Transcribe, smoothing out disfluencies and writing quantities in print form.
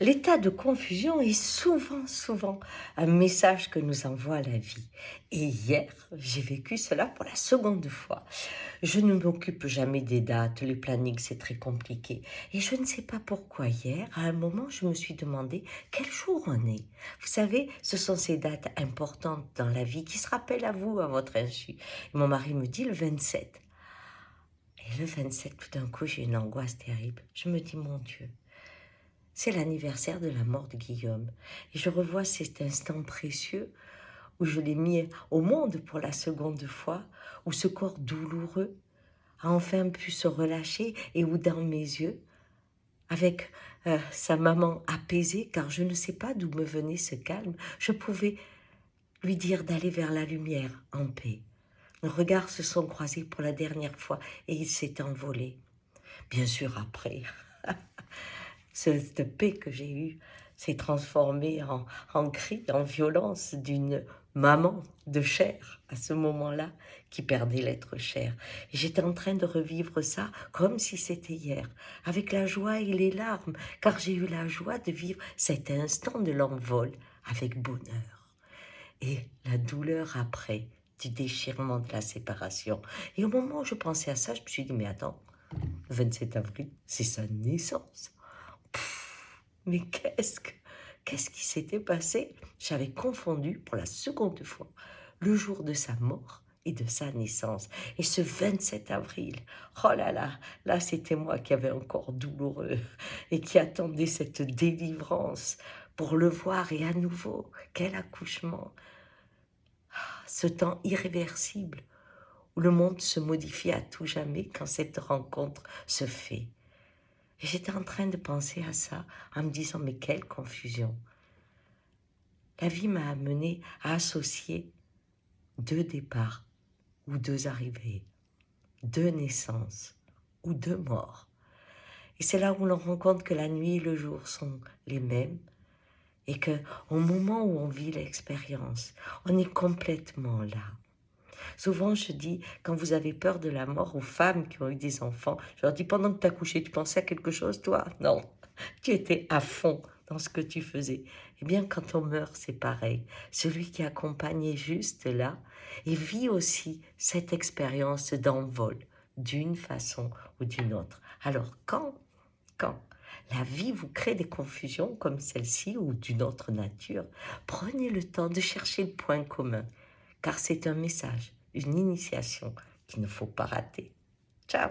L'état de confusion est souvent un message que nous envoie la vie. Et hier, j'ai vécu cela pour la seconde fois. Je ne m'occupe jamais des dates, les plannings, c'est très compliqué. Et je ne sais pas pourquoi hier, à un moment, je me suis demandé quel jour on est. Vous savez, ce sont ces dates importantes dans la vie qui se rappellent à vous, à votre insu. Et mon mari me dit le 27. Et le 27, tout d'un coup, j'ai une angoisse terrible. Je me dis, mon Dieu. C'est l'anniversaire de la mort de Guillaume. Et je revois cet instant précieux où je l'ai mis au monde pour la seconde fois, où ce corps douloureux a enfin pu se relâcher et où dans mes yeux, avec sa maman apaisée, car je ne sais pas d'où me venait ce calme, je pouvais lui dire d'aller vers la lumière en paix. Nos regards se sont croisés pour la dernière fois et il s'est envolé. Bien sûr, après, cette paix que j'ai eue s'est transformée en cri, en violence d'une maman de chair à ce moment-là qui perdait l'être cher. Et j'étais en train de revivre ça comme si c'était hier, avec la joie et les larmes, car j'ai eu la joie de vivre cet instant de l'envol avec bonheur. Et la douleur après, du déchirement de la séparation. Et au moment où je pensais à ça, je me suis dit, mais attends, le 27 avril, c'est sa naissance. Mais qu'est-ce qui s'était passé? J'avais confondu pour la seconde fois le jour de sa mort et de sa naissance. Et ce 27 avril, oh là c'était moi qui avais un corps douloureux et qui attendait cette délivrance pour le voir et à nouveau, quel accouchement! Ce temps irréversible où le monde se modifie à tout jamais quand cette rencontre se fait. Et j'étais en train de penser à ça, en me disant, mais quelle confusion. La vie m'a amené à associer deux départs ou deux arrivées, deux naissances ou deux morts. Et c'est là où l'on rend compte que la nuit et le jour sont les mêmes et que au moment où on vit l'expérience, on est complètement là. Souvent, je dis, quand vous avez peur de la mort aux femmes qui ont eu des enfants, je leur dis, pendant que tu as couché, tu pensais à quelque chose, toi? Non, tu étais à fond dans ce que tu faisais. Eh bien, quand on meurt, c'est pareil. Celui qui accompagne est juste là et vit aussi cette expérience d'envol d'une façon ou d'une autre. Alors, quand la vie vous crée des confusions comme celle-ci ou d'une autre nature, prenez le temps de chercher le point commun, car c'est un message, une initiation qu'il ne faut pas rater. Ciao!